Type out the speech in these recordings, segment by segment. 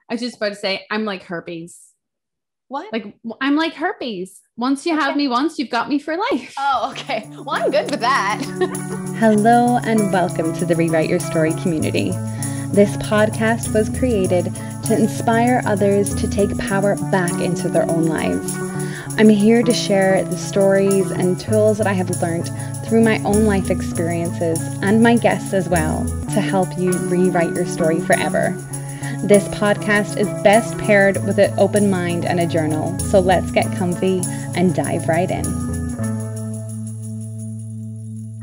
I was just about to say, I'm like herpes. What? Like, I'm like herpes. Once you have me once, you've got me for life. Oh, okay. Well, I'm good with that. Hello and welcome to the Rewrite Your Story community. This podcast was created to inspire others to take power back into their own lives. I'm here to share the stories and tools that I have learned through my own life experiences and my guests as well to help you rewrite your story forever. This podcast is best paired with an open mind and a journal. So let's get comfy and dive right in.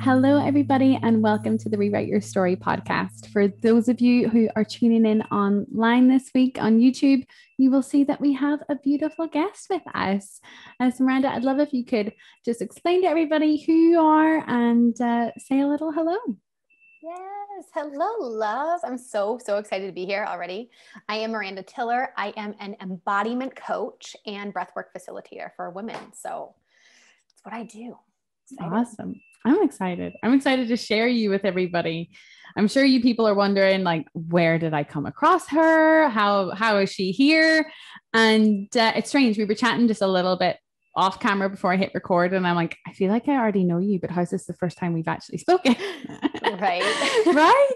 Hello, everybody, and welcome to the Rewrite Your Story podcast. For those of you who are tuning in online this week on YouTube, you will see that we have a beautiful guest with us. So Miranda, I'd love if you could just explain to everybody who you are and say a little hello. Yes. Hello, loves. I'm so excited to be here already. I am Miranda Tiller. I am an embodiment coach and breathwork facilitator for women. So that's what I do. Excited. Awesome. I'm excited. I'm excited to share you with everybody. I'm sure you people are wondering, like, where did I come across her? How is she here? And it's strange. We were chatting just a little bit off camera before I hit record, and I'm like, I feel like I already know you, but how's this the first time we've actually spoken? Right. Right.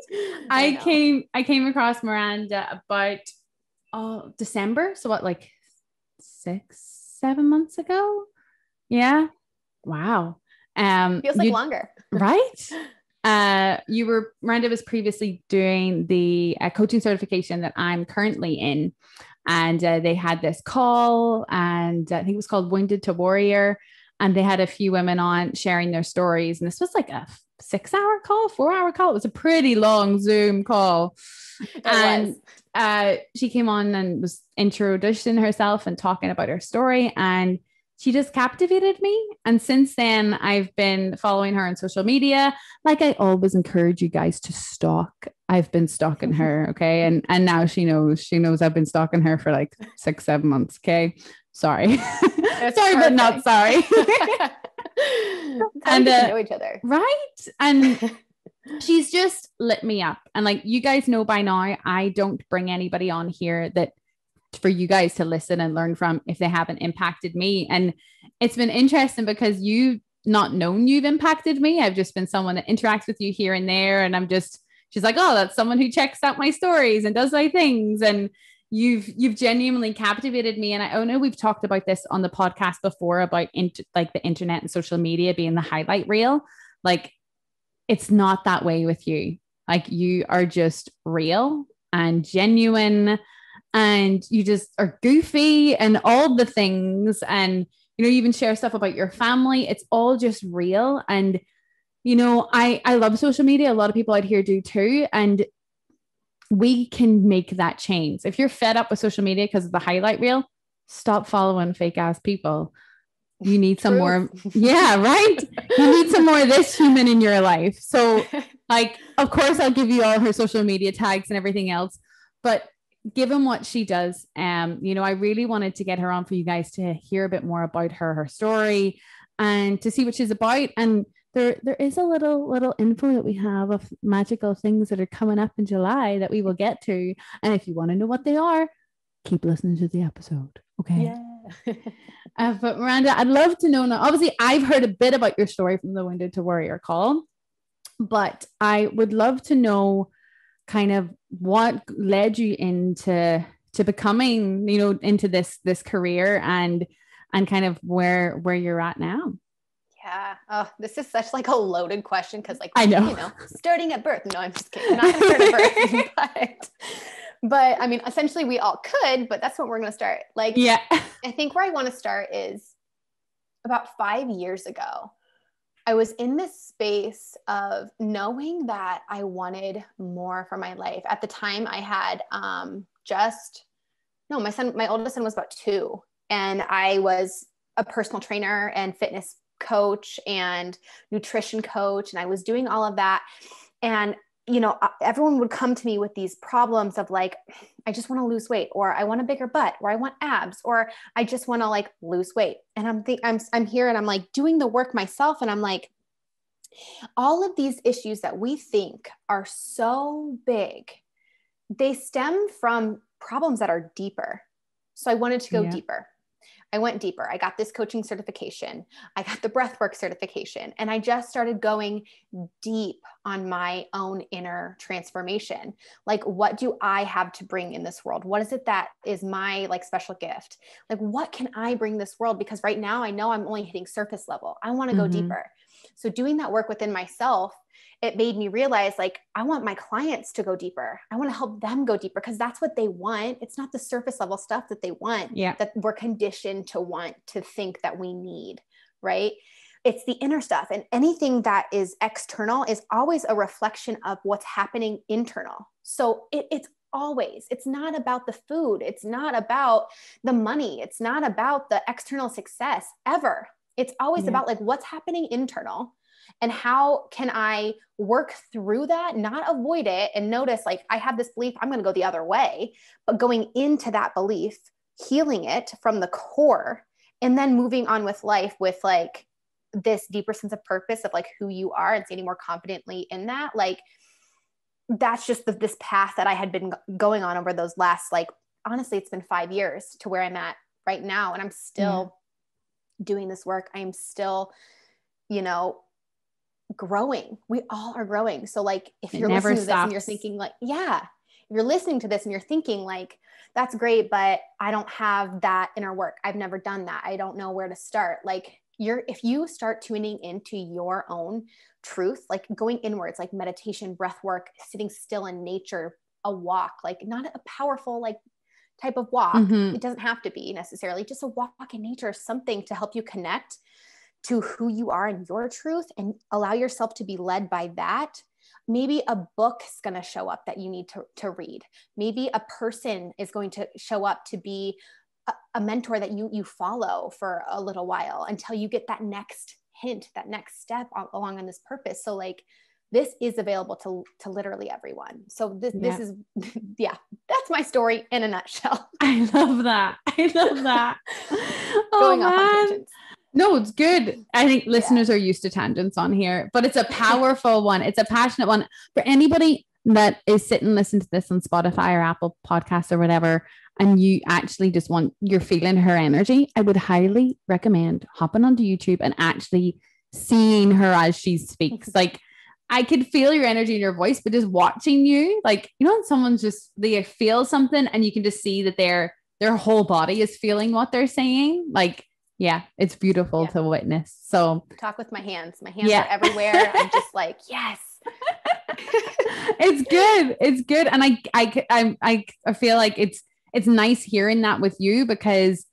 I came across Miranda about December. So what, like 6-7 months ago? Yeah. Wow. Feels like longer. Right. Miranda was previously doing the coaching certification that I'm currently in. And they had this call, and I think it was called Wounded to Warrior. And they had a few women on sharing their stories. And this was like a 6-hour call, 4-hour call. It was a pretty long Zoom call. She came on and was introducing herself and talking about her story. And she just captivated me. And since then, I've been following her on social media. Like I always encourage you guys to stalk. I've been stalking her. Okay. And now she knows I've been stalking her for like 6-7 months. Okay. Sorry. Sorry, but not sorry. And to know each other. Right. And she's just lit me up. And like you guys know by now, I don't bring anybody on here that for you guys to listen and learn from if they haven't impacted me. And it's been interesting because you've not known you've impacted me. I've just been someone that interacts with you here and there. And she's like, oh, that's someone who checks out my stories and does my things. And you've genuinely captivated me. And I know we've talked about this on the podcast before about like the internet and social media being the highlight reel. Like it's not that way with you. Like you are just real and genuine. And you just are goofy and all the things. And, you even share stuff about your family. It's all just real. And, I love social media. A lot of people out here do too. And we can make that change. If you're fed up with social media because of the highlight reel, stop following fake ass people. You need some more. Yeah, right. You need some more of this human in your life. So like, of course, I'll give you all her social media tags and everything else, but given what she does, I really wanted to get her on for you guys to hear a bit more about her story and to see what she's about. And there is a little info that we have of magical things that are coming up in July that we will get to. And if you want to know what they are, keep listening to the episode. Okay. Yeah. But Miranda, I'd love to know now. Obviously, I've heard a bit about your story from the Wounded to Warrior call, but I would love to know kind of what led you into becoming, into this career and kind of where you're at now. Yeah. Oh, this is such like a loaded question. Cause like, I know, starting at birth. No, I'm just kidding. I'm not going to start at birth, but I mean, essentially we all could, but that's what we're going to start. Like, yeah, I think where I want to start is about 5 years ago. I was in this space of knowing that I wanted more for my life. At the time I had my oldest son was about 2, and I was a personal trainer and fitness coach and nutrition coach. And I was doing all of that. And, everyone would come to me with these problems of like, I just want to lose weight, or I want a bigger butt, or I want abs, or I just want to like lose weight. And I'm here and I'm like doing the work myself. And I'm like, all of these issues that we think are so big, they stem from problems that are deeper. So I wanted to go Yeah. deeper. I went deeper. I got this coaching certification. I got the breathwork certification, and I just started going deep on my own inner transformation. Like, what do I have to bring in this world? What is it that is my like special gift? Like, what can I bring this world? Because right now I know I'm only hitting surface level. I want to go deeper. So doing that work within myself, it made me realize, like, I want my clients to go deeper. I want to help them go deeper because that's what they want. It's not the surface level stuff that they want, that we're conditioned to want, to think that we need, right? It's the inner stuff. And anything that is external is always a reflection of what's happening internal. So it's not about the food. It's not about the money. It's not about the external success ever. It's always about like what's happening internal. And how can I work through that, not avoid it, and notice, like, I have this belief, I'm going to go the other way, but going into that belief, healing it from the core, and then moving on with life with like this deeper sense of purpose of like who you are and standing more confidently in that. Like, that's just this path that I had been going on over those last, like, honestly, it's been 5 years to where I'm at right now. And I'm still doing this work. I am still, growing. We all are growing. So like, if you're listening to this and you're thinking like, if you're listening to this and you're thinking like, that's great, but I don't have that inner work. I've never done that. I don't know where to start. Like, if you start tuning into your own truth, like going inwards, like meditation, breath work, sitting still in nature, a walk, like not a powerful, like type of walk. It doesn't have to be necessarily just a walk in nature, something to help you connect to who you are and your truth, and allow yourself to be led by that. Maybe a book is going to show up that you need to read. Maybe a person is going to show up to be a mentor that you follow for a little while until you get that next hint, that next step along on this purpose. So like, this is available to literally everyone. So this is, that's my story in a nutshell. I love that. Going off on tangents. No, it's good. I think listeners are used to tangents on here, but it's a powerful one. It's a passionate one for anybody that is sitting, listening to this on Spotify or Apple Podcasts or whatever. And you actually just you're feeling her energy. I would highly recommend hopping onto YouTube and actually seeing her as she speaks. Like, I could feel your energy in your voice, but just watching you, like, when someone's they feel something and you can just see that their whole body is feeling what they're saying. Like, it's beautiful to witness. So talk with my hands. My hands are everywhere. I'm just like, yes. It's good. And I feel like it's nice hearing that with you, because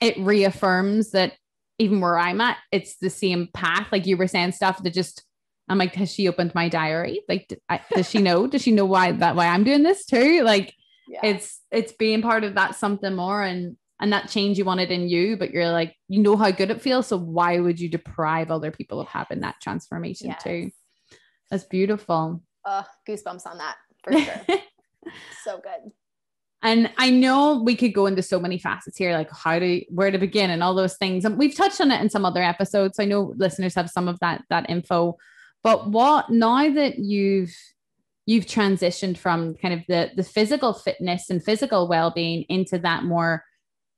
it reaffirms that even where I'm at, it's the same path. Like you were saying stuff that I'm like, has she opened my diary? Like, does she know? Does she know why I'm doing this too? Like, it's being part of that something more, and that change you wanted in you, but you're like, how good it feels. So why would you deprive other people of having that transformation too? That's beautiful. Goosebumps on that for sure. So good. And I know we could go into so many facets here, like where to begin and all those things. And we've touched on it in some other episodes. So I know listeners have some of that info, but now that you've transitioned from kind of the physical fitness and physical well-being into that more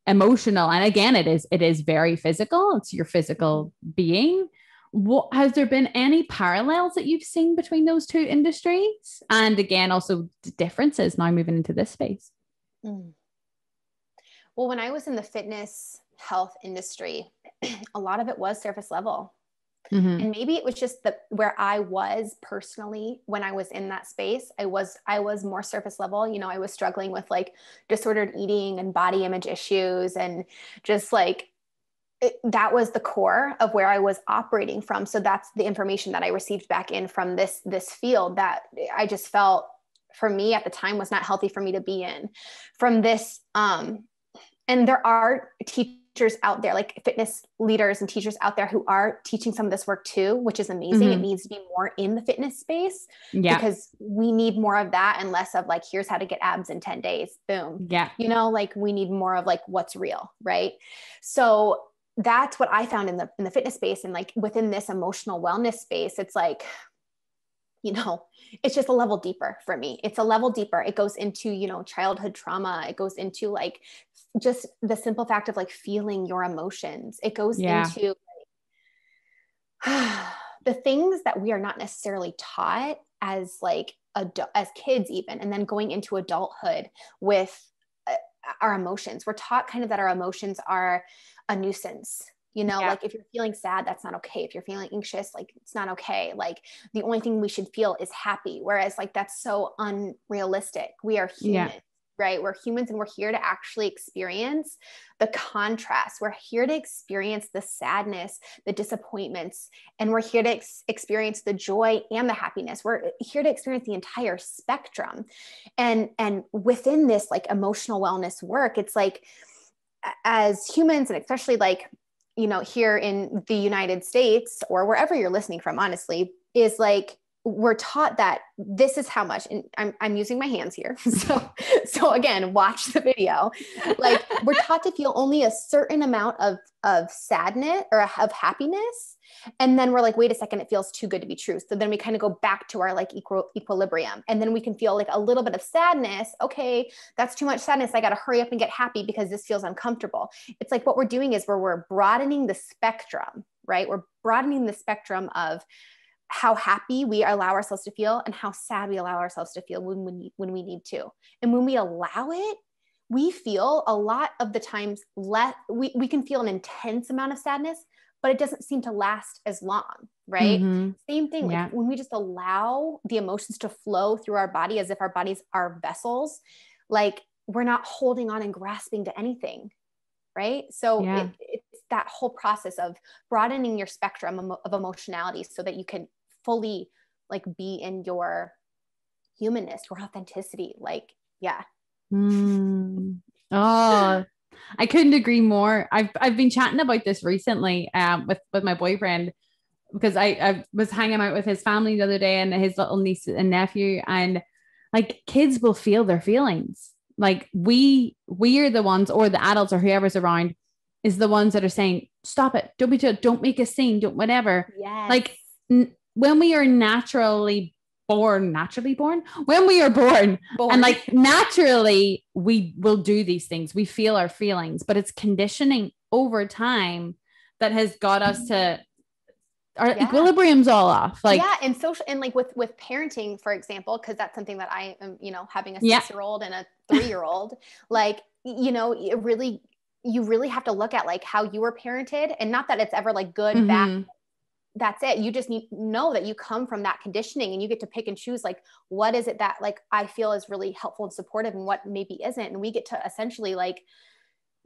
emotional, and again, it is very physical. It's your physical being. Has there been any parallels that you've seen between those two industries? And again, also the differences now moving into this space? Well, when I was in the fitness health industry, a lot of it was surface level. And maybe it was just where I was personally when I was in that space. I was more surface level. I was struggling with like disordered eating and body image issues, and just like that was the core of where I was operating from. So that's the information that I received back in from this field that I just felt for me at the time was not healthy for me to be in. From this, and there are teachers out there, like fitness leaders and teachers out there who are teaching some of this work too, which is amazing. It needs to be more in the fitness space because we need more of that and less of like, here's how to get abs in 10 days. Boom. Yeah. Like we need more of like what's real. Right. So that's what I found in the fitness space. And like within this emotional wellness space, it's like, it's just a level deeper for me. It's a level deeper. It goes into, childhood trauma. It goes into like just the simple fact of like feeling your emotions. It goes into the things that we are not necessarily taught as like as kids even, and then going into adulthood with our emotions. We're taught kind of that our emotions are a nuisance. Like if you're feeling sad, that's not okay. If you're feeling anxious, like it's not okay. Like the only thing we should feel is happy. Whereas like, that's so unrealistic. We are humans, right? We're humans, and we're here to actually experience the contrast. We're here to experience the sadness, the disappointments, and we're here to experience the joy and the happiness. We're here to experience the entire spectrum. And within this like emotional wellness work, it's like, as humans, and especially like, here in the United States or wherever you're listening from, honestly, is like, we're taught that this is how much, and I'm using my hands here. So again, watch the video. Like we're taught to feel only a certain amount of sadness or of happiness. And then we're like, wait a second, it feels too good to be true. So then we kind of go back to our like equilibrium. And then we can feel like a little bit of sadness. Okay, that's too much sadness. I got to hurry up and get happy because this feels uncomfortable. It's like what we're doing is we're broadening the spectrum, right? We're broadening the spectrum of how happy we allow ourselves to feel and how sad we allow ourselves to feel when we need to. And when we allow it, we feel a lot of the times we can feel an intense amount of sadness, but it doesn't seem to last as long, right? Mm-hmm. Same thing, like when we just allow the emotions to flow through our body as if our bodies are vessels, like we're not holding on and grasping to anything, right? So it's that whole process of broadening your spectrum of emotionality so that you can fully like be in your humanness, your authenticity. Like, Oh, I couldn't agree more. I've been chatting about this recently with my boyfriend, because I was hanging out with his family the other day and his little niece and nephew, and like kids will feel their feelings. Like we are the ones, or the adults or whoever's around is the ones that are saying, stop it. Don't make a scene. Don't whatever. Yes. Like when we are naturally born, when we are born. And like naturally we will do these things. We feel our feelings, but it's conditioning over time that has got us to our equilibrium's all off. Like, and social, and like with parenting, for example, because that's something that I am, having a 6-year-old and a 3-year-old, like, you really have to look at like how you were parented, and not that it's ever like good, bad. That's it. You just need to know that you come from that conditioning, and you get to pick and choose, like, what is it that like I feel is really helpful and supportive, and what maybe isn't. And we get to essentially like,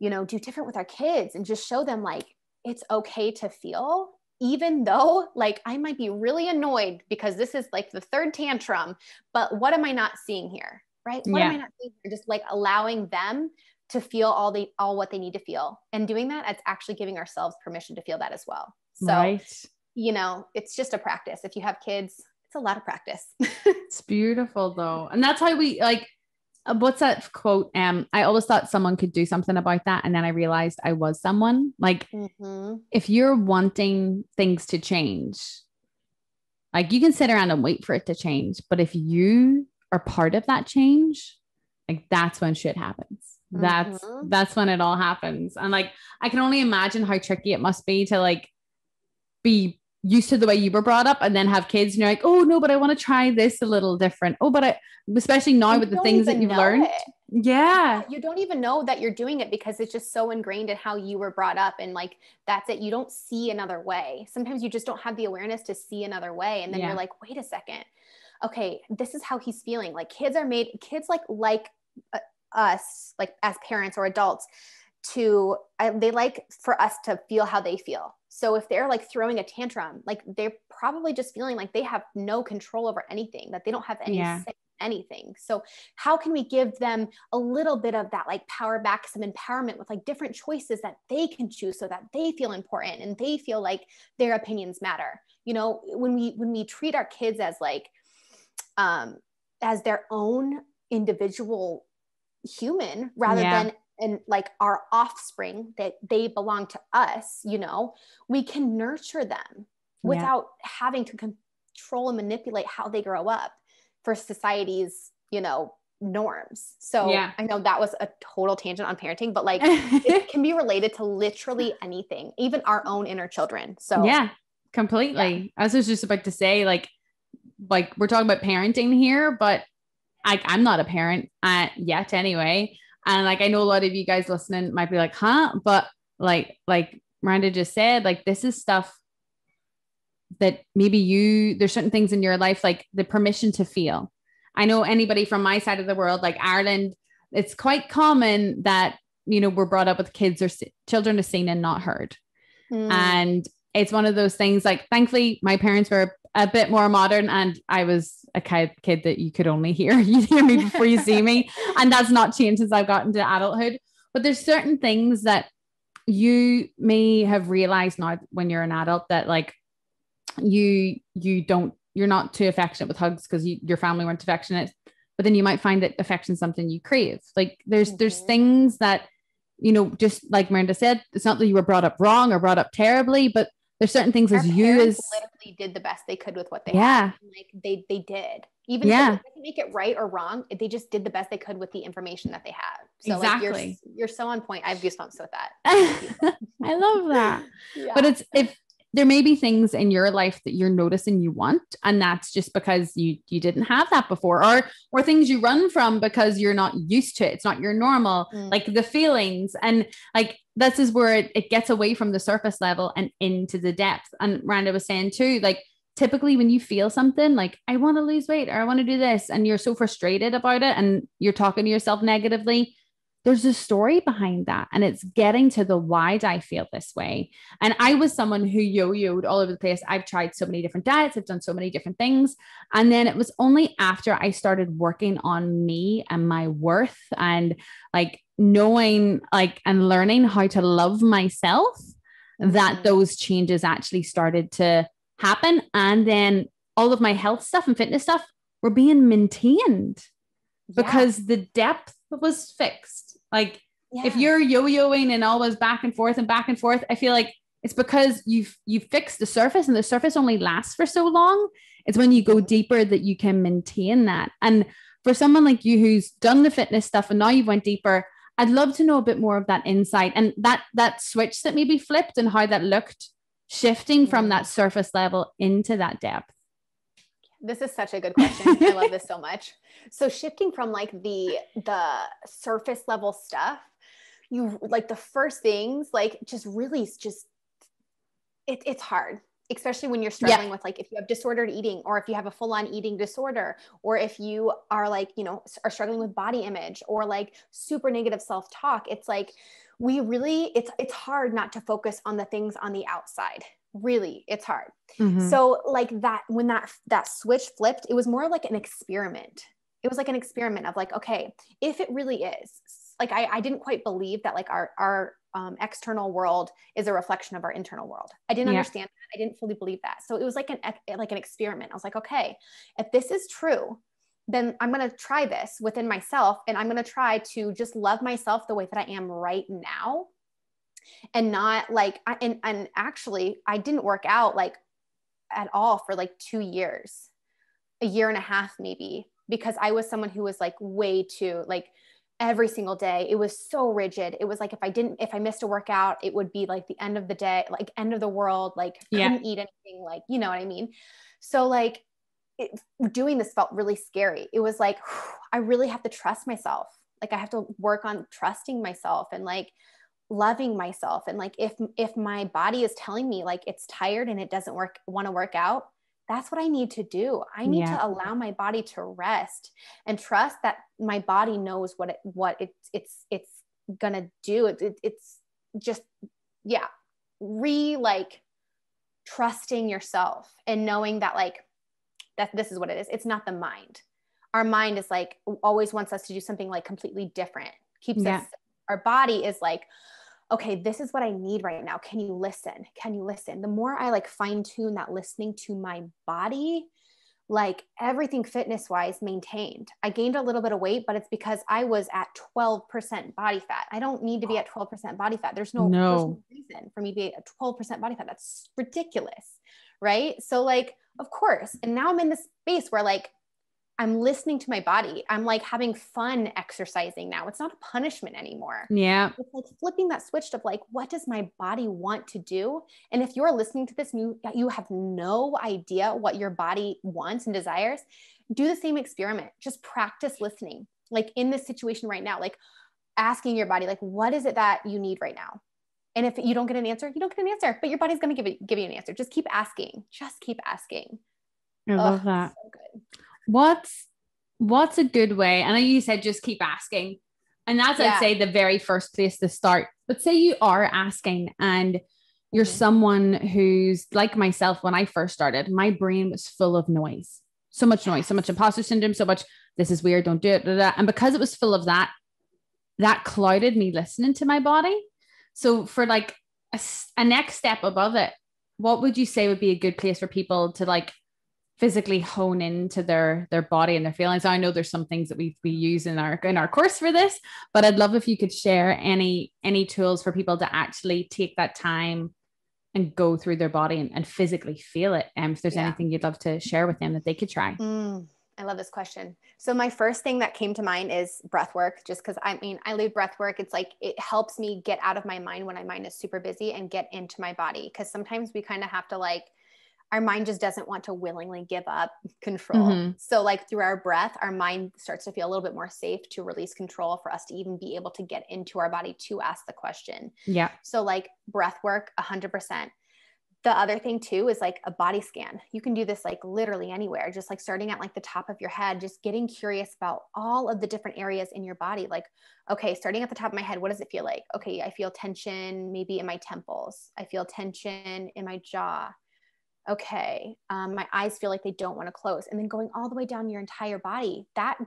do different with our kids and just show them like, it's okay to feel, even though like I might be really annoyed because this is like the 3rd tantrum, but what am I not seeing here? Right? What am I not seeing here? Just like allowing them to feel all what they need to feel, and doing that, it's actually giving ourselves permission to feel that as well. So, it's just a practice. If you have kids, it's a lot of practice. It's beautiful though. And that's how we like, what's that quote? I always thought someone could do something about that. And then I realized I was someone. Like, if you're wanting things to change, like you can sit around and wait for it to change. But if you are part of that change, like that's when shit happens. That's when it all happens. And like, I can only imagine how tricky it must be to like be used to the way you were brought up and then have kids and you're like, oh no, but I want to try this a little different. Oh, but especially now with the things that you've learned. Yeah. You don't even know that you're doing it because it's just so ingrained in how you were brought up. And like, that's it. You don't see another way. Sometimes you just don't have the awareness to see another way. And then you're like, wait a second. Okay, this is how he's feeling. Like kids like us, like as parents or adults, they like for us to feel how they feel. So if they're like throwing a tantrum, like they're probably just feeling like they have no control over anything, that they don't have any say in anything. So how can we give them a little bit of that like power back, some empowerment with like different choices that they can choose so that they feel important and they feel like their opinions matter. When we treat our kids as like as their own individual human rather than and like our offspring, that they belong to us, we can nurture them without having to control and manipulate how they grow up for society's, norms. So I know that was a total tangent on parenting, but like it can be related to literally anything, even our own inner children. So yeah, completely. I was just about to say, like we're talking about parenting here, but I'm not a parent yet anyway. And like, I know a lot of you guys listening might be like, huh? But like Miranda just said, like, this is stuff that maybe there's certain things in your life, like the permission to feel. I know anybody from my side of the world, like Ireland, it's quite common that, we're brought up with kids or children are seen and not heard. And it's one of those things, like, thankfully my parents were a bit more modern and I was a kid that you could only hear. You hear me before you see me. And that's not changed since I've gotten to adulthood. But there's certain things that you may have realized now when you're an adult that like you're not too affectionate with hugs because your family weren't affectionate, but then you might find that affection is something you crave. Like there's things that, just like Miranda said, it's not that you were brought up wrong or brought up terribly, but there's certain things Our parents literally did the best they could with what they had. Like they did. Even if they didn't make it right or wrong, they just did the best they could with the information that they had. So exactly. Like you're so on point. I have goosebumps with that. I love that. Yeah. But if there may be things in your life that you're noticing you want, and that's just because you didn't have that before, or things you run from because you're not used to it. It's not your normal, like the feelings. And like, this is where it gets away from the surface level and into the depth. And Miranda was saying too, like, typically when you feel something like, I want to lose weight or I want to do this, and you're so frustrated about it and you're talking to yourself negatively, there's a story behind that. And it's getting to the why do I feel this way? And I was someone who yo-yoed all over the place. I've tried so many different diets. I've done so many different things. And then it was only after I started working on me and my worth and like knowing like and learning how to love myself that those changes actually started to happen. And then all of my health stuff and fitness stuff were being maintained because the depth was fixed. Like if you're yo-yoing and always back and forth, I feel like it's because you've fixed the surface, and the surface only lasts for so long. It's when you go deeper that you can maintain that. And for someone like you who's done the fitness stuff and now you've went deeper, I'd love to know a bit more of that insight and that switch that maybe flipped and how that looked, shifting from that surface level into that depth. This is such a good question. I love this so much. So shifting from like the surface level stuff, you like the first things, like just really just, it's hard, especially when you're struggling with like, if you have disordered eating, or if you have a full on eating disorder, or if you are like, are struggling with body image or like super negative self-talk. It's like, it's hard not to focus on the things on the outside. Really, it's hard. So like that, when that switch flipped, it was more like an experiment. It was like an experiment of like, okay, if it really is like, I didn't quite believe that like our external world is a reflection of our internal world. I didn't understand that. I didn't fully believe that. So it was like an experiment. I was like, okay, if this is true, then I'm going to try this within myself. And I'm going to try to just love myself the way that I am right now. And not like, and actually I didn't work out like at all for like 2 years, a year and a half, maybe, because I was someone who was like way too, like every single day. It was so rigid. It was like, if I missed a workout, it would be like the end of the day, like end of the world, like couldn't eat anything, like, you know what I mean? So like doing this felt really scary. It was like, I really have to trust myself. Like I have to work on trusting myself and like loving myself. And like, if my body is telling me like it's tired and it doesn't want to work out, that's what I need to do. I need to allow my body to rest and trust that my body knows what it's gonna do. It's just, like trusting yourself and knowing that like, that this is what it is. It's not the mind. Our mind is like, always wants us to do something like completely different. Keeps us, our body is like, okay, this is what I need right now. Can you listen? Can you listen? The more I like fine tune that listening to my body, like everything fitness wise maintained. I gained a little bit of weight, but it's because I was at 12% body fat. I don't need to be at 12% body fat. There's no reason for me to be at 12% body fat. That's ridiculous. Right. So like Of course. And now I'm in this space where like, I'm listening to my body. I'm like having fun exercising now. It's not a punishment anymore. Yeah. It's like flipping that switch of like, what does my body want to do? And if you're listening to this, you have no idea what your body wants and desires, do the same experiment. Just practice listening. Like in this situation right now, like asking your body, like, what is it that you need right now? And if you don't get an answer, you don't get an answer, but your body's going to give you an answer. Just keep asking. Just keep asking. I love that. So good. What's a good way? I know you said just keep asking. And that's, I'd say, the very first place to start. But say you are asking and you're someone who's like myself. When I first started, my brain was full of noise. So much noise, so much imposter syndrome, so much, this is weird, don't do it. Blah, blah. And because it was full of that clouded me listening to my body. So for like a next step above it, what would you say would be a good place for people to like physically hone into their body and their feelings? I know there's some things that we use in our course for this, but I'd love if you could share any tools for people to actually take that time and go through their body and physically feel it. And if there's anything you'd love to share with them that they could try. I love this question. So my first thing that came to mind is breath work, just because I lead breath work. It's like, it helps me get out of my mind when my mind is super busy and get into my body. Cause sometimes we kind of have to like, our mind just doesn't want to willingly give up control. So like through our breath, our mind starts to feel a little bit more safe to release control for us to even be able to get into our body to ask the question. Yeah. So like breath work, 100%. The other thing too is like a body scan. You can do this like literally anywhere, just like starting at like the top of your head, just getting curious about all of the different areas in your body. Like, okay, starting at the top of my head, what does it feel like? Okay, I feel tension maybe in my temples. I feel tension in my jaw. Okay, my eyes feel like they don't want to close. And then going all the way down your entire body, that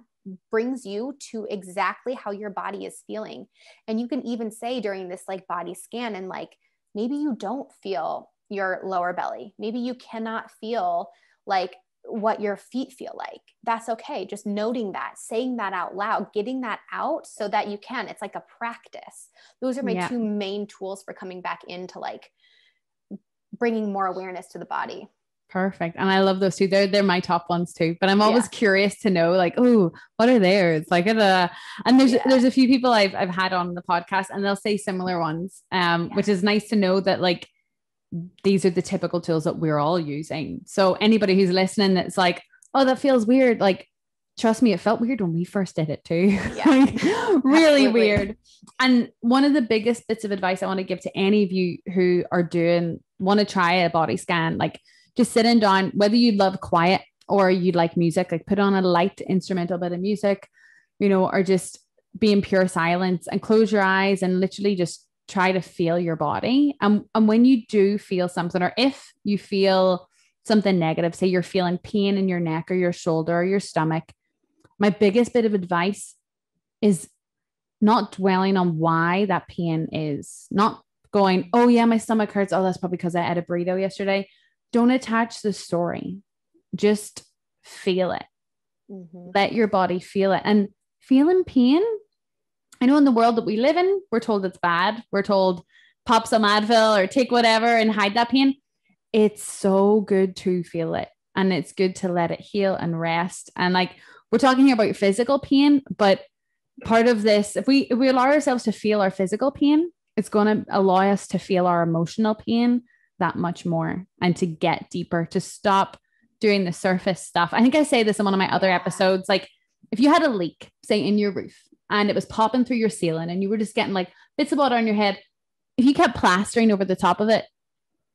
brings you to exactly how your body is feeling. And you can even say during this like body scan, and like, maybe you don't feel your lower belly. Maybe you cannot feel like what your feet feel like. That's okay. Just noting that, saying that out loud, getting that out so that you can. It's like a practice. Those are my two main tools for coming back into like bringing more awareness to the body. Perfect. And I love those two. They're my top ones too, but I'm always curious to know like, oh, what are theirs? Like, and there's a few people I've had on the podcast and they'll say similar ones, which is nice to know that like, these are the typical tools that we're all using. So anybody who's listening that's like, oh, that feels weird. Like, trust me, it felt weird when we first did it too. Like, really weird. And one of the biggest bits of advice I want to give to any of you who want to try a body scan, like just sitting down, whether you love quiet or you like music, like put on a light instrumental bit of music, or just be in pure silence and close your eyes and literally just try to feel your body. And when you do feel something, or if you feel something negative, say you're feeling pain in your neck or your shoulder or your stomach, my biggest bit of advice is not dwelling on why that pain is, not going, oh yeah, my stomach hurts. Oh, that's probably because I ate a burrito yesterday. Don't attach the story. Just feel it. Let your body feel it. And feeling pain, I know in the world that we live in, we're told it's bad. We're told pop some Advil or take whatever and hide that pain. It's so good to feel it. And it's good to let it heal and rest. And like, we're talking here about physical pain, but part of this, if we allow ourselves to feel our physical pain, it's going to allow us to feel our emotional pain that much more and to get deeper, to stop doing the surface stuff. I think I say this in one of my other episodes, like if you had a leak, say in your roof, and it was popping through your ceiling and you were just getting like bits of water on your head, if you kept plastering over the top of it,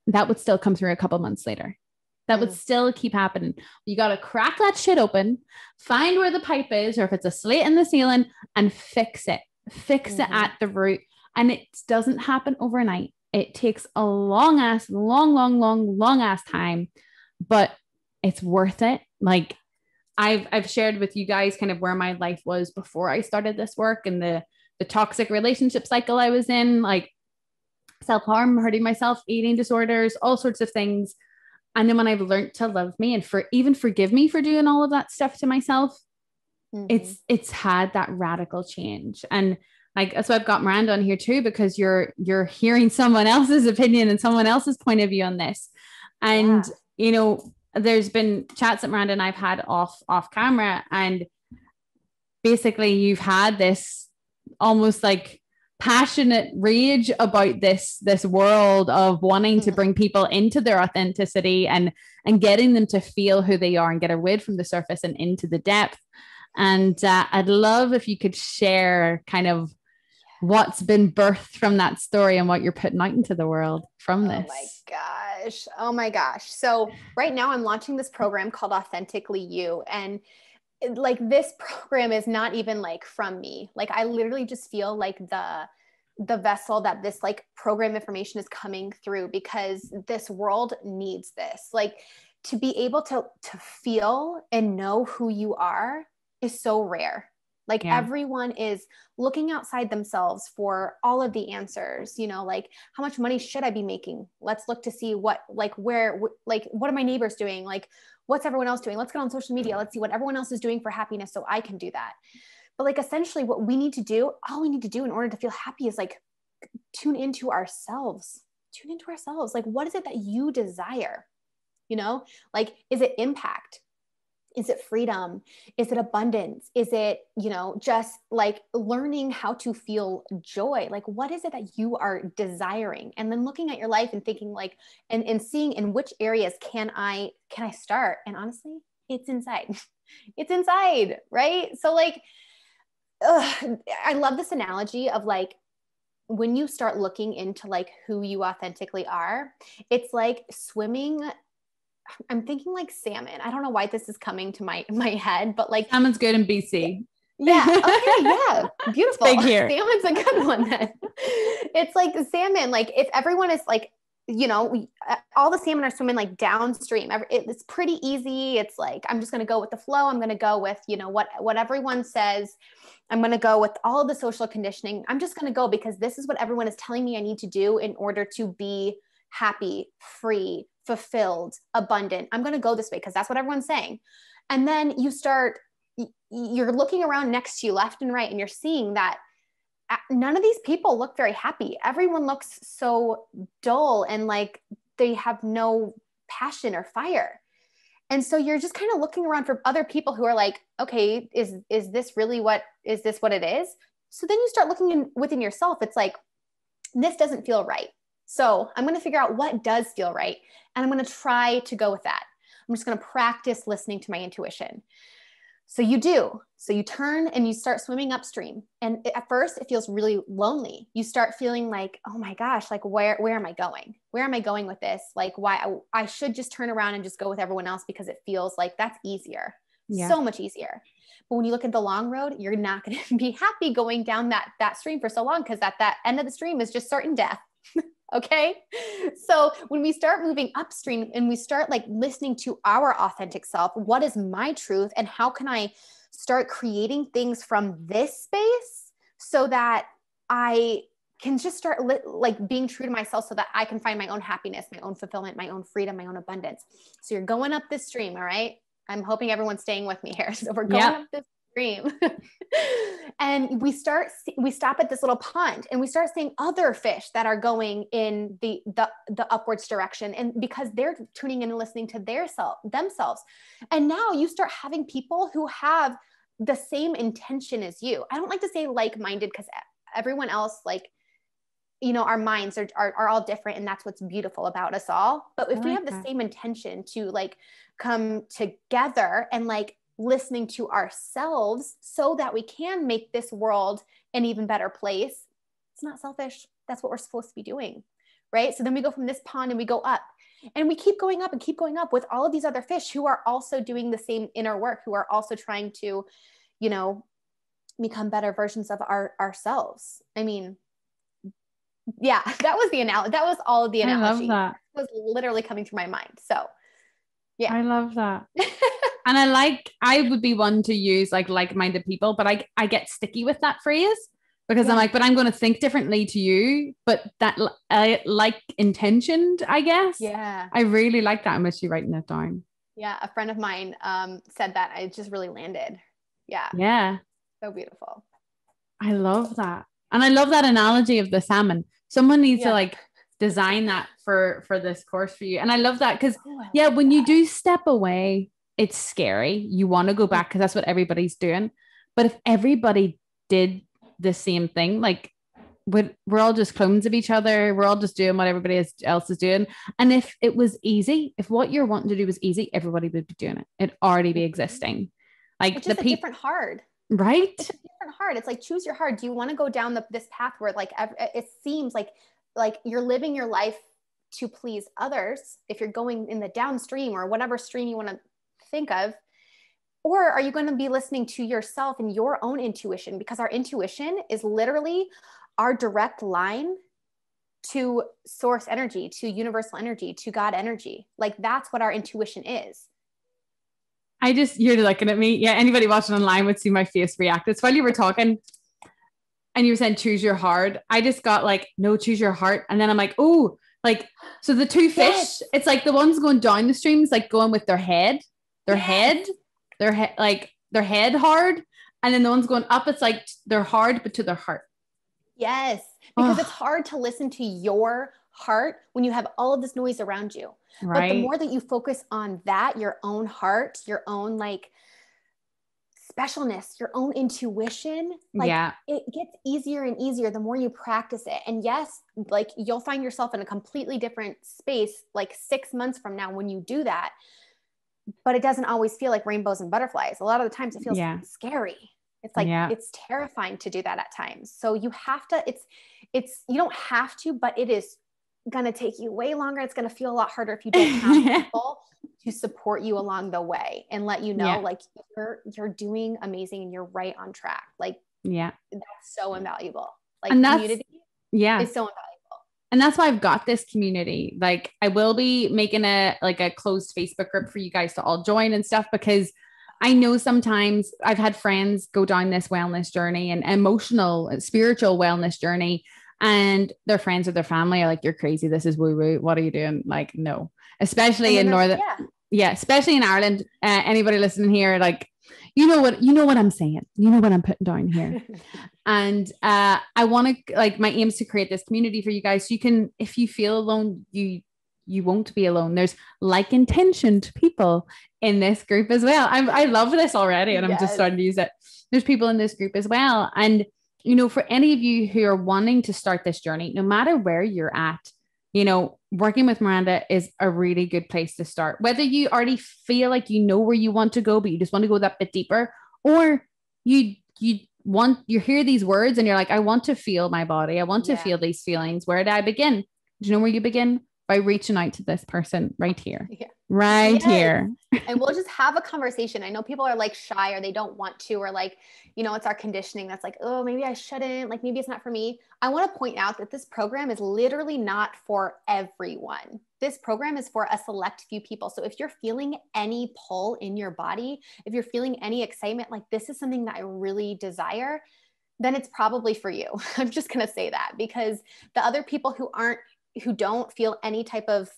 that would still come through a couple months later. That would still keep happening. You got to crack that shit open, find where the pipe is, or if it's a slate in the ceiling, and fix it. Fix it at the root. And it doesn't happen overnight. It takes a long ass time, but it's worth it. Like I've shared with you guys kind of where my life was before I started this work and the toxic relationship cycle I was in, like self-harm, hurting myself, eating disorders, all sorts of things. And then when I've learned to love me and even forgive me for doing all of that stuff to myself, it's had that radical change. And like, that's why I've got Miranda on here too, because you're hearing someone else's opinion and someone else's point of view on this. And, there's been chats that Miranda and I've had off camera, and basically you've had this almost like passionate rage about this world of wanting to bring people into their authenticity and getting them to feel who they are and get away from the surface and into the depth. And I'd love if you could share kind of what's been birthed from that story and what you're putting out into the world from this. Oh my gosh. So right now I'm launching this program called Authentically You. And like, this program is not even like from me. Like, I literally just feel like the vessel that this like program information is coming through, because this world needs this. Like, to be able to feel and know who you are is so rare. Like, everyone is looking outside themselves for all of the answers, you know, like, how much money should I be making? Let's look to see what, like, where, like, what are my neighbors doing? Like, what's everyone else doing? Let's get on social media. Let's see what everyone else is doing for happiness so I can do that. But like, essentially what we need to do, all we need to do in order to feel happy is like tune into ourselves. Like, what is it that you desire? You know, like, is it impact? Is it freedom? Is it abundance? Is it, you know, just like learning how to feel joy? Like, what is it that you are desiring? And then looking at your life and thinking like, and seeing in which areas can I start? And honestly, it's inside. It's inside, right? So like, I love this analogy of like, when you start looking into like who you authentically are, it's like swimming. I'm thinking like salmon. I don't know why this is coming to my head, but like, salmon's good in BC. Yeah. Okay. Yeah. Beautiful. Big here. Salmon's a good one then. It's like salmon. Like, if everyone is like, you know, all the salmon are swimming like downstream. It's pretty easy. It's like, I'm just going to go with the flow. I'm going to go with, you know, what everyone says. I'm going to go with all of the social conditioning. I'm just going to go because this is what everyone is telling me I need to do in order to be happy, free, fulfilled, abundant. I'm going to go this way because that's what everyone's saying. And then you're looking around next to you left and right, and you're seeing that none of these people look very happy. Everyone looks so dull and like they have no passion or fire. And so you're just kind of looking around for other people who are like, okay, is this what it is? So then you start looking within yourself. It's like, this doesn't feel right. So I'm going to figure out what does feel right. And I'm going to try to go with that. I'm just going to practice listening to my intuition. So you do. So you turn and you start swimming upstream. And at first it feels really lonely. You start feeling like, oh my gosh, like where am I going? Where am I going with this? Like, why I should just turn around and just go with everyone else because it feels like that's easier. Yeah. So much easier. But when you look at the long road, you're not going to be happy going down that stream for so long, because at that end of the stream is just certain death. Okay. So when we start moving upstream and we start like listening to our authentic self, what is my truth and how can I start creating things from this space so that I can just start like being true to myself so that I can find my own happiness, my own fulfillment, my own freedom, my own abundance. So you're going up this stream. All right. I'm hoping everyone's staying with me here. So we're going up this stream and we stop at this little pond and we start seeing other fish that are going in the upwards direction. And because they're tuning in and listening to themselves. And now you start having people who have the same intention as you. I don't like to say like-minded because everyone else, like, you know, our minds are all different, and that's what's beautiful about us all. But if we have the same intention to like come together and like listening to ourselves so that we can make this world an even better place, it's not selfish. That's what we're supposed to be doing. Right. So then we go from this pond and we go up and we keep going up and keep going up with all of these other fish who are also doing the same inner work, who are also trying to, you know, become better versions of ourselves. I mean, yeah, that was the analogy. That was all of the analogy. I love that. It was literally coming through my mind. So yeah. I love that. And I would be one to use like-minded people, but I get sticky with that phrase because I'm like, but I'm going to think differently to you, but that like intentioned, I guess. Yeah. I really like that. I'm actually writing that down. Yeah. A friend of mine said that. I just really landed. Yeah. Yeah. So beautiful. I love that. And I love that analogy of the salmon. Someone needs to like design that for this course for you. And I love that because when that. you do step away, it's scary. You want to go back because that's what everybody's doing. But if everybody did the same thing, like we're all just clones of each other. We're all just doing what everybody else is doing. And if it was easy, if what you're wanting to do was easy, everybody would be doing it. It'd already be existing. Like it's just a different hard. Right? It's a different heart. It's like, choose your heart. Do you want to go down this path where like it seems like you're living your life to please others, if you're going in the downstream or whatever stream you want to think of, or are you going to be listening to yourself and your own intuition? Because our intuition is literally our direct line to source energy, to universal energy, to God energy. Like that's what our intuition is. You're looking at me. Yeah. Anybody watching online would see my face react. It's while you were talking and you were saying, choose your heart. I just got like, no, choose your heart. And then I'm like, oh, like, so the two fish, it's like the ones going down the streams, like going with their head hard. And then the ones going up, it's like they're hard, but to their heart. Yes. Because it's hard to listen to your heart when you have all of this noise around you. Right. But the more that you focus on that, your own heart, your own like specialness, your own intuition, like it gets easier and easier the more you practice it. And yes, like you'll find yourself in a completely different space, like 6 months from now when you do that, but it doesn't always feel like rainbows and butterflies. A lot of the times it feels scary. It's like, it's terrifying to do that at times. So you have to, you don't have to, but it is going to take you way longer. It's going to feel a lot harder if you don't have people to support you along the way and let you know, like you're doing amazing and you're right on track. Like, that's so invaluable. Like community is so invaluable. And that's why I've got this community. Like I will be making a closed Facebook group for you guys to all join and stuff, because I know sometimes I've had friends go down this wellness journey and emotional, spiritual wellness journey, and their friends or their family are like, you're crazy. This is woo woo. What are you doing? Like, no, especially in Northern, especially in Ireland. Anybody listening here, like, you know what I'm saying, you know what I'm putting down here. And I want to, like, my aim is to create this community for you guys. So you can, if you feel alone, you won't be alone. There's like intentioned people in this group as well. I love this already. And I'm just starting to use it. There's people in this group as well. And, you know, for any of you who are wanting to start this journey, no matter where you're at, you know, working with Miranda is a really good place to start. Whether you already feel like you know where you want to go, but you just want to go that bit deeper, or you hear these words and you're like, I want to feel my body. I want to feel these feelings. Where do I begin? Do you know where you begin? By reaching out to this person right here, here. And we'll just have a conversation. I know people are like shy or they don't want to, or like, you know, it's our conditioning that's like, oh, maybe I shouldn't, like, maybe it's not for me. I want to point out that this program is literally not for everyone. This program is for a select few people. So if you're feeling any pull in your body, if you're feeling any excitement, like this is something that I really desire, then it's probably for you. I'm just going to say that, because the other people who don't feel any type of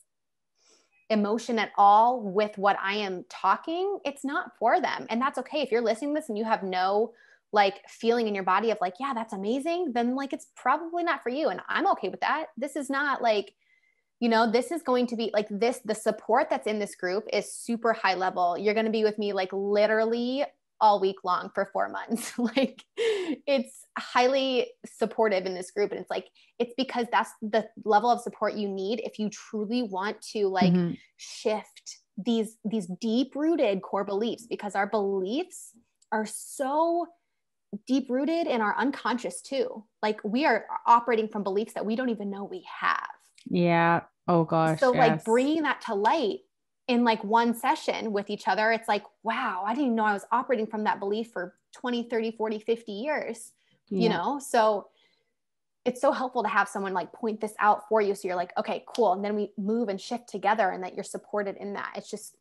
emotion at all with what I am talking, it's not for them. And that's okay. If you're listening to this and you have no like feeling in your body of like, yeah, that's amazing, then like, it's probably not for you. And I'm okay with that. This is not like, you know, this is going to be like this, the support that's in this group is super high level. You're going to be with me like literally all week long for 4 months. Like it's highly supportive in this group. And it's like, it's because that's the level of support you need if you truly want to like shift these deep rooted core beliefs, because our beliefs are so deep rooted in our unconscious too. Like we are operating from beliefs that we don't even know we have. Yeah. Oh gosh. So like bringing that to light in like one session with each other, it's like, wow, I didn't even know I was operating from that belief for 20, 30, 40, 50 years, you know? So it's so helpful to have someone like point this out for you. So you're like, okay, cool. And then we move and shift together, and that you're supported in that. It's just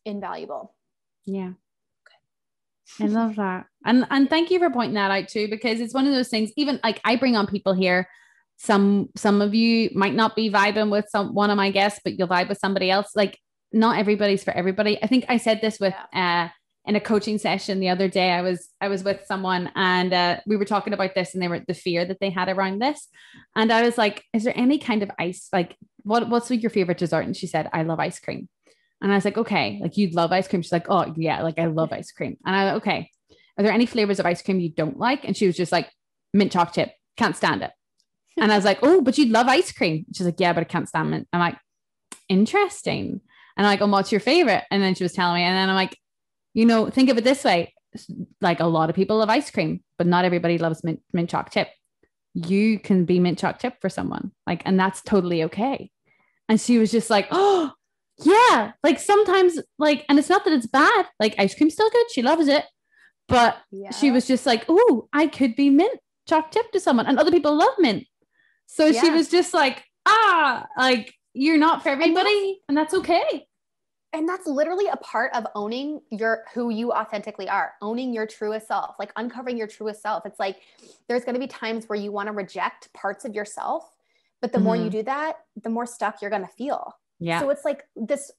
invaluable. Yeah. I love that. And thank you for pointing that out too, because it's one of those things, even like I bring on people here. Some of you might not be vibing with one of my guests, but you'll vibe with somebody else. Like not everybody's for everybody. I think I said this with in a coaching session the other day. I was with someone and we were talking about this, and they were the fear that they had around this. And I was like, is there any kind of ice? Like what's your favorite dessert? And she said, I love ice cream. And I was like, okay, like you'd love ice cream. She's like, oh yeah, like I love ice cream. And I was like, okay, are there any flavors of ice cream you don't like? And she was just like, mint chocolate chip, can't stand it. And I was like, oh, but you'd love ice cream. She's like, yeah, but I can't stand mint. I'm like, interesting. And I'm like, oh, what's your favorite? And then she was telling me, and then I'm like, think of it this way. Like a lot of people love ice cream, but not everybody loves mint chocolate chip. You can be mint chocolate chip for someone, like, and that's totally okay. And she was just like, oh yeah, like sometimes like, and it's not that it's bad, like ice cream's still good. She loves it. But she was just like, oh, I could be mint chocolate chip to someone, and other people love mint. So she was just like, like you're not for everybody, and that's okay. And that's literally a part of owning who you authentically are, owning your truest self, like uncovering your truest self. It's like, there's going to be times where you want to reject parts of yourself, but the more you do that, the more stuck you're going to feel. Yeah. So it's like this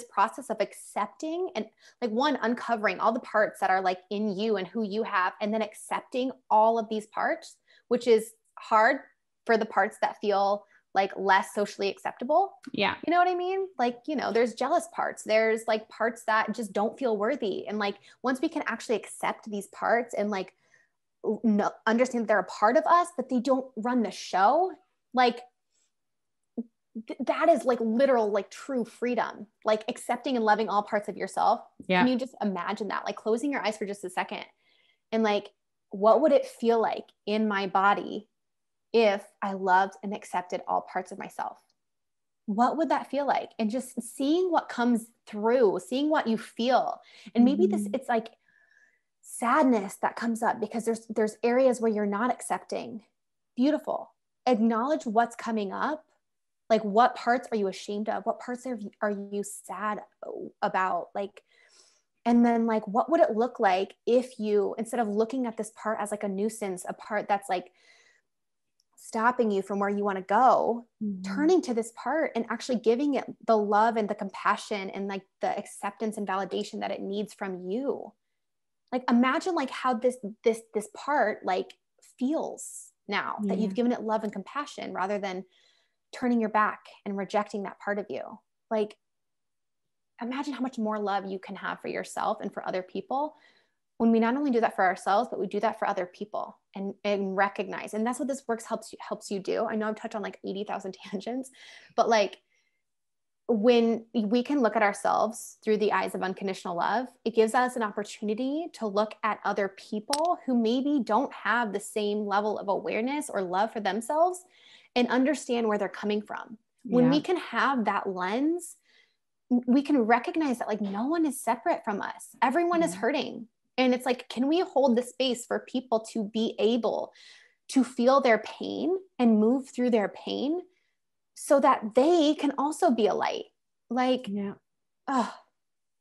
process of accepting and like uncovering all the parts that are like in you and who you have, and then accepting all of these parts, which is hard for the parts that feel like less socially acceptable. Yeah. You know what I mean? Like, there's jealous parts. There's like parts that just don't feel worthy. And like, once we can actually accept these parts and like understand that they're a part of us, but they don't run the show, like that is like literal, like true freedom, like accepting and loving all parts of yourself. Yeah. Can you just imagine that? Like closing your eyes for just a second and like, what would it feel like in my body if I loved and accepted all parts of myself? What would that feel like? And just seeing what comes through, seeing what you feel. And maybe it's like sadness that comes up because there's areas where you're not accepting. Beautiful. Acknowledge what's coming up. Like, what parts are you ashamed of? What parts are you sad about? Like, and then like, what would it look like if you, instead of looking at this part as like a nuisance, a part that's like stopping you from where you want to go, turning to this part and actually giving it the love and the compassion and like the acceptance and validation that it needs from you. Like, imagine like how this part like feels now that you've given it love and compassion rather than turning your back and rejecting that part of you. Like, imagine how much more love you can have for yourself and for other people when we not only do that for ourselves, but we do that for other people and recognize. And that's what this work helps you do. I know I've touched on like 80,000 tangents, but like when we can look at ourselves through the eyes of unconditional love, it gives us an opportunity to look at other people who maybe don't have the same level of awareness or love for themselves and understand where they're coming from. When we can have that lens, we can recognize that like no one is separate from us. Everyone is hurting. And it's like, can we hold the space for people to be able to feel their pain and move through their pain so that they can also be a light? Like, oh,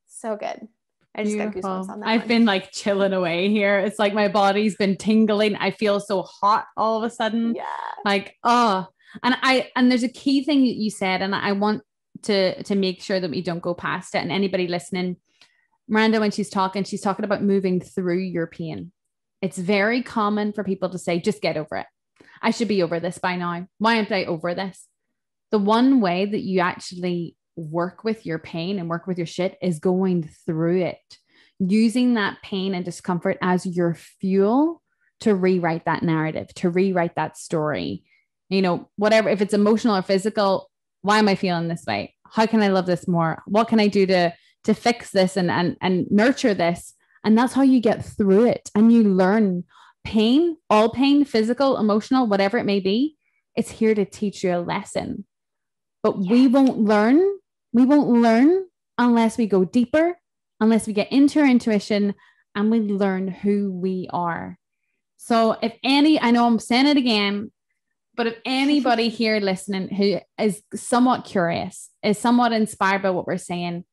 so good. I just got goosebumps on that. I've been like chilling away here. It's like my body's been tingling. I feel so hot all of a sudden. Yeah. Like, and there's a key thing that you said, and I want to make sure that we don't go past it. And anybody listening, Miranda, when she's talking about moving through your pain. It's very common for people to say, just get over it. I should be over this by now. Why aren't I over this? The one way that you actually work with your pain and work with your shit is going through it, using that pain and discomfort as your fuel to rewrite that narrative, to rewrite that story, whatever, if it's emotional or physical. Why am I feeling this way? How can I love this more? What can I do to fix this and nurture this? And that's how you get through it. And you learn pain, all pain, physical, emotional, whatever it may be. It's here to teach you a lesson, but we won't learn unless we go deeper, unless we get into our intuition and we learn who we are. So I know I'm saying it again, but if anybody here listening who is somewhat curious, is somewhat inspired by what we're saying,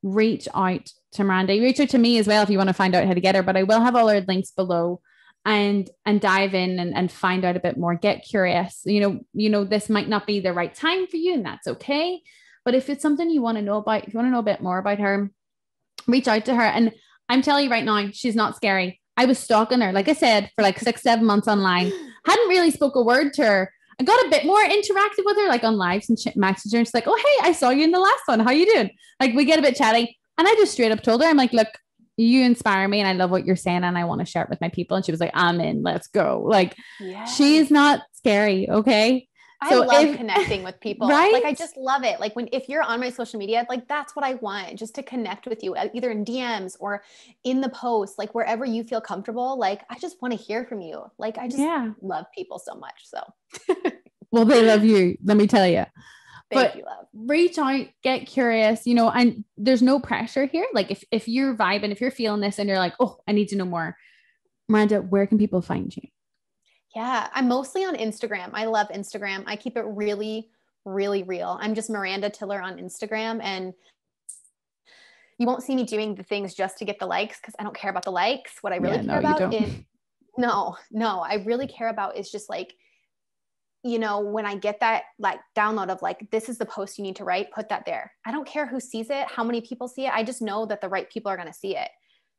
reach out to Miranda. Reach out to me as well if you want to find out how to get her, but I will have all our links below and dive in and find out a bit more. Get curious. This might not be the right time for you, and that's okay. But if it's something you want to know about, if you want to know a bit more about her, reach out to her. And I'm telling you right now, she's not scary. I was stalking her, like I said, for like 6-7 months online. Hadn't really spoke a word to her. I got a bit more interactive with her, like on lives and messaging. She's like, "Oh, hey, I saw you in the last one. How you doing?" Like we get a bit chatty. And I just straight up told her, I'm like, "Look, you inspire me and I love what you're saying and I want to share it with my people." And she was like, "I'm in, let's go." Like she's not scary. Okay. I love connecting with people. Right? Like, I just love it. Like if you're on my social media, like that's what I want, just to connect with you either in DMs or in the post, like wherever you feel comfortable. Like, I just want to hear from you. Like, I just love people so much. So, well, they love you. Let me tell you. Thank you, love. Reach out, get curious, you know, and there's no pressure here. Like if you're vibing, if you're feeling this and you're like, "Oh, I need to know more," Miranda, where can people find you? Yeah, I'm mostly on Instagram. I love Instagram. I keep it really, really real. I'm just Miranda Tiller on Instagram, and you won't see me doing the things just to get the likes, because I don't care about the likes. What I really care about is no, I really care about is just like, you know, when I get that like download of like, this is the post you need to write, put that there. I don't care who sees it, how many people see it. I just know that the right people are going to see it.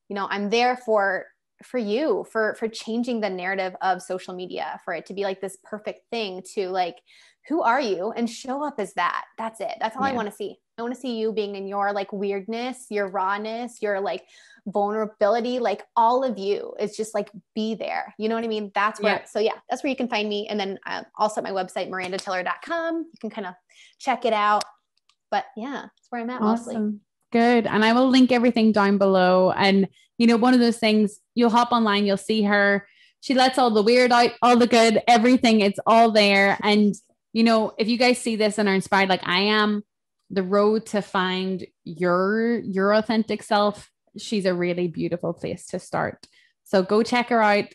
You know, I'm there for you, for changing the narrative of social media, for it to be like this perfect thing to like, who are you? And show up as that. That's it. That's all I want to see. I want to see you being in your like weirdness, your rawness, your like vulnerability, like all of you is just like, be there. You know what I mean? That's where, so yeah, that's where you can find me. And then also my website, mirandatiller.com. You can kind of check it out, but yeah, that's where I'm at mostly. Good. And I will link everything down below. And, you know, one of those things, you'll hop online, you'll see her. She lets all the weird out, all the good, everything. It's all there. And, you know, if you guys see this and are inspired, like I am, the road to find your authentic self, she's a really beautiful place to start. So go check her out.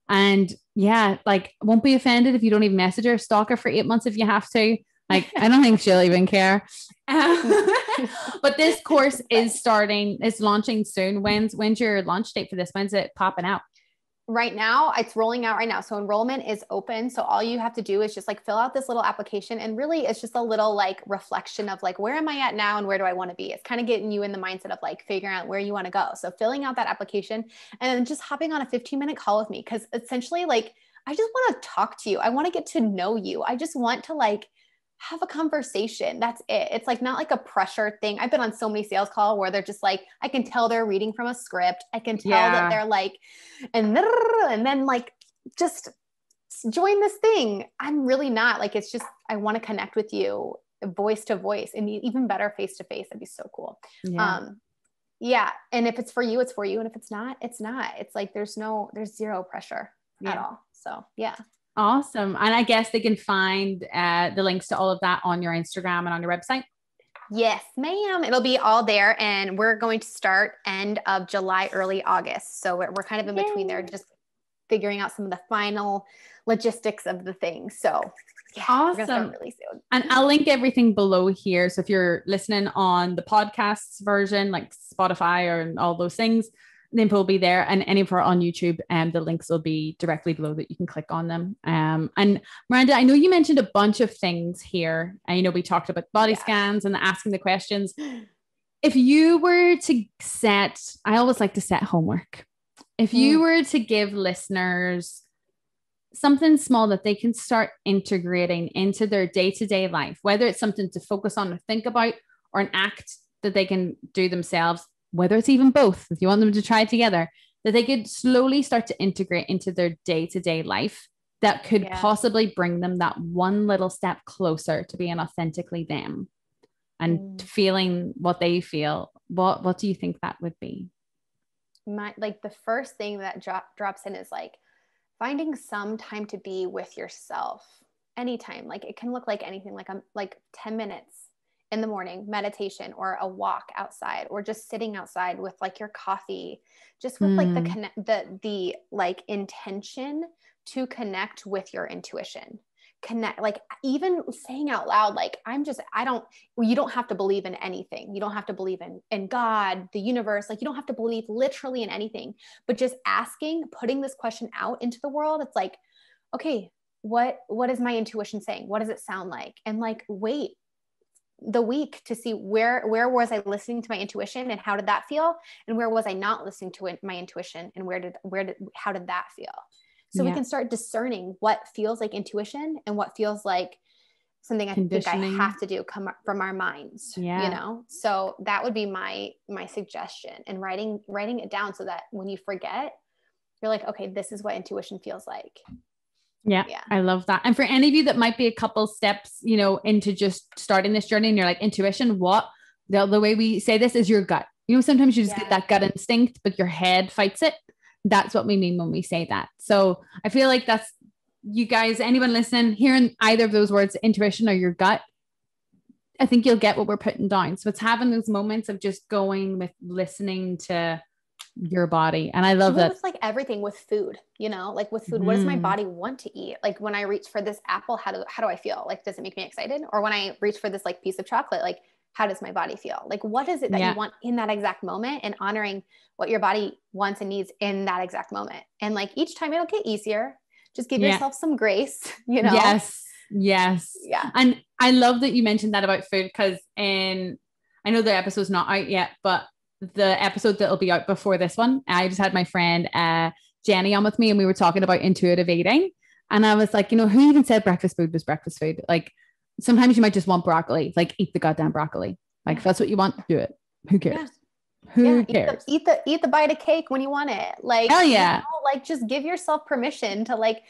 And yeah, like won't be offended if you don't even message her. Stalk her for 8 months if you have to. Like, I don't think she'll even care. But this course is launching soon. When's your launch date for this? When's it popping out? Right now, it's rolling out right now. So enrollment is open. So all you have to do is just like fill out this little application. And really it's just a little like reflection of like, where am I at now and where do I want to be? It's kind of getting you in the mindset of like figuring out where you want to go. So filling out that application and then just hopping on a 15-minute call with me. Cause essentially like, I just want to talk to you. I want to get to know you. I just want to like have a conversation. That's it. It's like not like a pressure thing. I've been on so many sales calls where they're just like, I can tell they're reading from a script. I can tell that they're like, and then like, just join this thing. I'm really not like, it's just, I want to connect with you voice to voice and even better face to face. That'd be so cool. Yeah. And if it's for you, it's for you. And if it's not, it's not. It's like, there's zero pressure at all. So yeah. Awesome. And I guess they can find the links to all of that on your Instagram and on your website. Yes, ma'am. It'll be all there. And we're going to start end of July, early August. So we're kind of in between there, just figuring out some of the final logistics of the thing. So yeah, awesome. We're gonna start really soon. And I'll link everything below here. So if you're listening on the podcasts version, like Spotify or all those things, the info will be there, and any for on YouTube, and the links will be directly below that you can click on them. And Miranda, I know you mentioned a bunch of things here, and you know we talked about body scans and asking the questions. If you were to I always like to set homework. If you were to give listeners something small that they can start integrating into their day-to-day life, whether it's something to focus on or think about, or an act that they can do themselves, whether it's even both, if you want them to try it together, that they could slowly start to integrate into their day-to-day life that could possibly bring them that one little step closer to being authentically them and feeling what they feel. What do you think that would be? Like the first thing that drops in is like finding some time to be with yourself anytime. Like it can look like anything, like I'm like 10 minutes in the morning, meditation, or a walk outside, or just sitting outside with like your coffee, just with like the like intention to connect with your intuition. Connect, like even saying out loud, like you don't have to believe in anything. You don't have to believe in God, the universe. Like you don't have to believe literally in anything, but just asking, putting this question out into the world. It's like, okay, what is my intuition saying? What does it sound like? And like, wait the week to see where was I listening to my intuition and how did that feel? And where was I not listening to my intuition and how did that feel? So we can start discerning what feels like intuition and what feels like something I think I have to do come from our minds, you know? So that would be my suggestion, and writing it down so that when you forget, you're like, okay, this is what intuition feels like. Yeah, I love that. And for any of you that might be a couple steps, you know, into just starting this journey and you're like, intuition, what? The way we say this is your gut. You know, sometimes you just get that gut instinct, but your head fights it. That's what we mean when we say that. So I feel like that's, you guys, anyone listening, hearing either of those words, intuition or your gut, I think you'll get what we're putting down. So it's having those moments of just going with listening to your body. And I love that. It's like everything with food, you know, like with food, what does my body want to eat? Like when I reach for this apple, how do I feel? Like, does it make me excited? Or when I reach for this like piece of chocolate, like how does my body feel? Like, what is it that you want in that exact moment, and honoring what your body wants and needs in that exact moment. And like each time it'll get easier. Just give yourself some grace, you know? Yes. Yeah. And I love that you mentioned that about food, because I know the episode's not out yet, but the episode that'll be out before this one, I just had my friend Jenny on with me, and we were talking about intuitive eating. And I was like, you know, who even said breakfast food was breakfast food? Like sometimes you might just want broccoli, like eat the goddamn broccoli. Like if that's what you want, do it. Who cares? Who cares? Eat the bite of cake when you want it. Like, hell yeah. You know, like just give yourself permission to, like,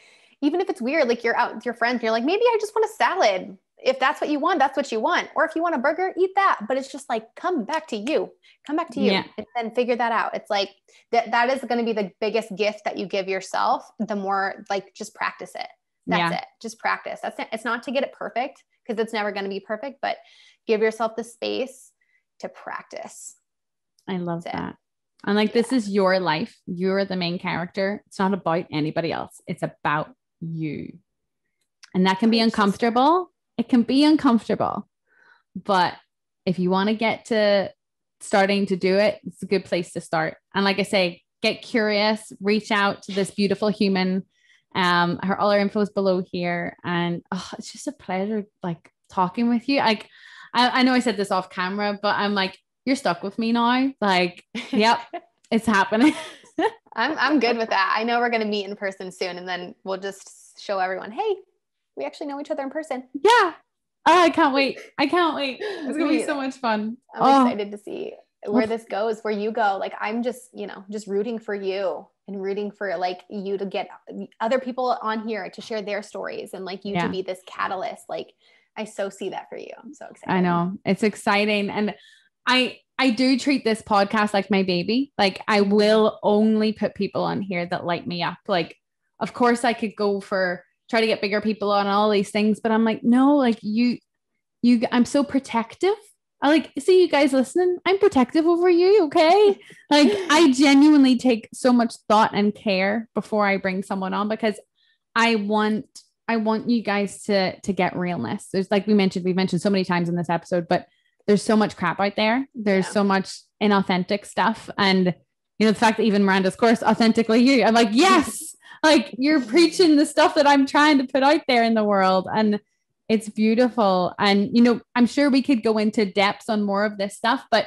even if it's weird, like you're out with your friends and you're like, maybe I just want a salad. If that's what you want, that's what you want. Or if you want a burger, eat that. But it's just like, come back to you and then figure that out. It's like, that is going to be the biggest gift that you give yourself. The more, like, just practice it. That's it. Just practice. It's not to get it perfect, because it's never going to be perfect, but give yourself the space to practice. I love that. And like, this is your life. You're the main character. It's not about anybody else. It's about you. And that can be uncomfortable. It can be uncomfortable, but if you want to get to starting to do it, it's a good place to start. And like I say, get curious, reach out to this beautiful human. All her info is below here. And it's just a pleasure, like, talking with you. Like, I know I said this off camera, but I'm like, you're stuck with me now. Like, yep, it's happening. I'm good with that. I know we're going to meet in person soon, and then we'll just show everyone, hey, we actually know each other in person. Yeah. Oh, I can't wait. It's going to be so much fun. I'm excited to see where this goes, where you go. Like, I'm just, you know, just rooting for you and rooting for, like, you to get other people on here to share their stories, and like you to be this catalyst. Like, I so see that for you. I'm so excited. I know, it's exciting. And I do treat this podcast like my baby. Like, I will only put people on here that light me up. Like, of course I could go for try to get bigger people on all these things, but I'm like, no, like you, I'm so protective. I like, see you guys listening. I'm protective over you. Okay. Like, I genuinely take so much thought and care before I bring someone on, because I want you guys to get realness. There's, like we've mentioned so many times in this episode, but there's so much crap out there. There's so much inauthentic stuff. And, you know, the fact that even Miranda's course, Authentically You, I'm like, yes, like you're preaching the stuff that I'm trying to put out there in the world. And it's beautiful. And, you know, I'm sure we could go into depths on more of this stuff, but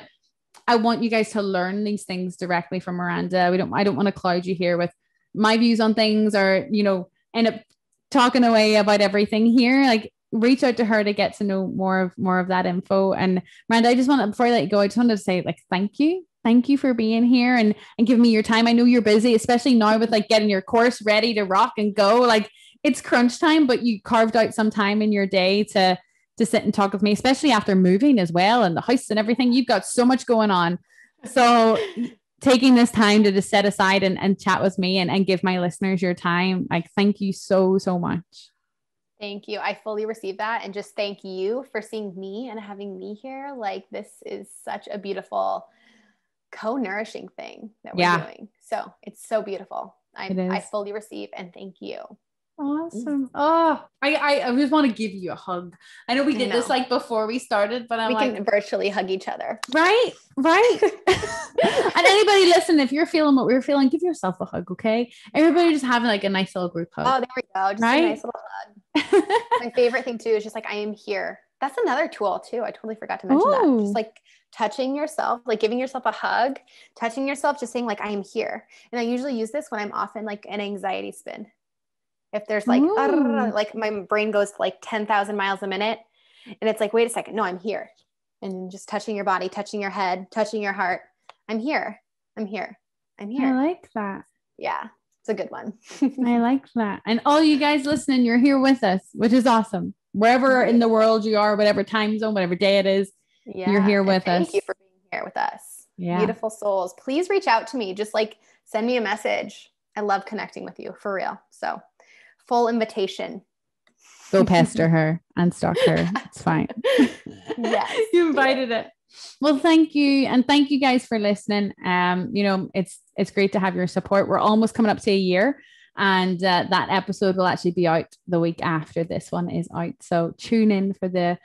I want you guys to learn these things directly from Miranda. I don't want to cloud you here with my views on things, or, you know, end up talking away about everything here. Like, reach out to her to get to know more of that info. And Miranda, I just want to, before I let you go, I just wanted to say, like, thank you for being here and giving me your time. I know you're busy, especially now with, like, getting your course ready to rock and go. Like, it's crunch time, but you carved out some time in your day to sit and talk with me, especially after moving as well, and the house and everything. You've got so much going on. So taking this time to just set aside and chat with me and give my listeners your time, like, thank you so much. Thank you. I fully receive that. And just thank you for seeing me and having me here. Like, this is such a beautiful co-nourishing thing that we're doing. So it's so beautiful. I fully receive, and thank you. Awesome. Oh, I just want to give you a hug. I know we did this like before we started, but we can virtually hug each other. Right. And anybody listen, if you're feeling what we're feeling, give yourself a hug. Okay. Everybody just having like a nice little group hug. Oh, there we go. Just a nice little hug. My favorite thing too is just like, I am here. That's another tool too. I totally forgot to mention that. Just like touching yourself, like giving yourself a hug, touching yourself, just saying like, I am here. And I usually use this when I'm often like an anxiety spin. If there's like my brain goes to like 10,000 miles a minute and it's like, wait a second, no, I'm here. And just touching your body, touching your head, touching your heart. I'm here. I'm here. I'm here. I like that. Yeah. It's a good one. I like that. And all you guys listening, you're here with us, which is awesome. Wherever in the world you are, whatever time zone, whatever day it is, you're here with us. Thank you for being here with us. Yeah. Beautiful souls. Please reach out to me. Just like send me a message. I love connecting with you for real. So full invitation. Go pester her and stalk her. It's fine. Yes. You invited it. Well, thank you. And thank you guys for listening. It's great to have your support. We're almost coming up to a year, and that episode will actually be out the week after this one is out. So tune in for the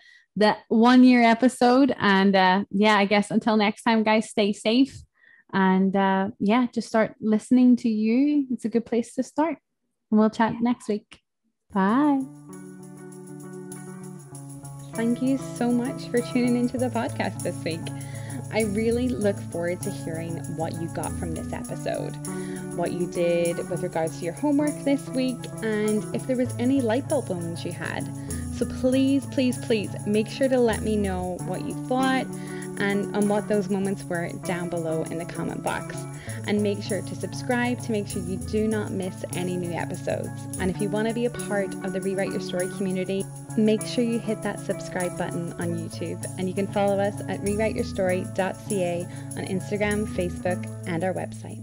1 year episode. And I guess until next time, guys, stay safe. And just start listening to you. It's a good place to start. And we'll chat next week. Bye. Thank you so much for tuning into the podcast this week. I really look forward to hearing what you got from this episode, what you did with regards to your homework this week, and if there was any light bulb moments you had. So please, please, please make sure to let me know what you thought and on what those moments were down below in the comment box. And make sure to subscribe to make sure you do not miss any new episodes. And if you want to be a part of the Rewrite Your Story community, make sure you hit that subscribe button on YouTube. And you can follow us at rewriteyourstory.ca on Instagram, Facebook, and our website.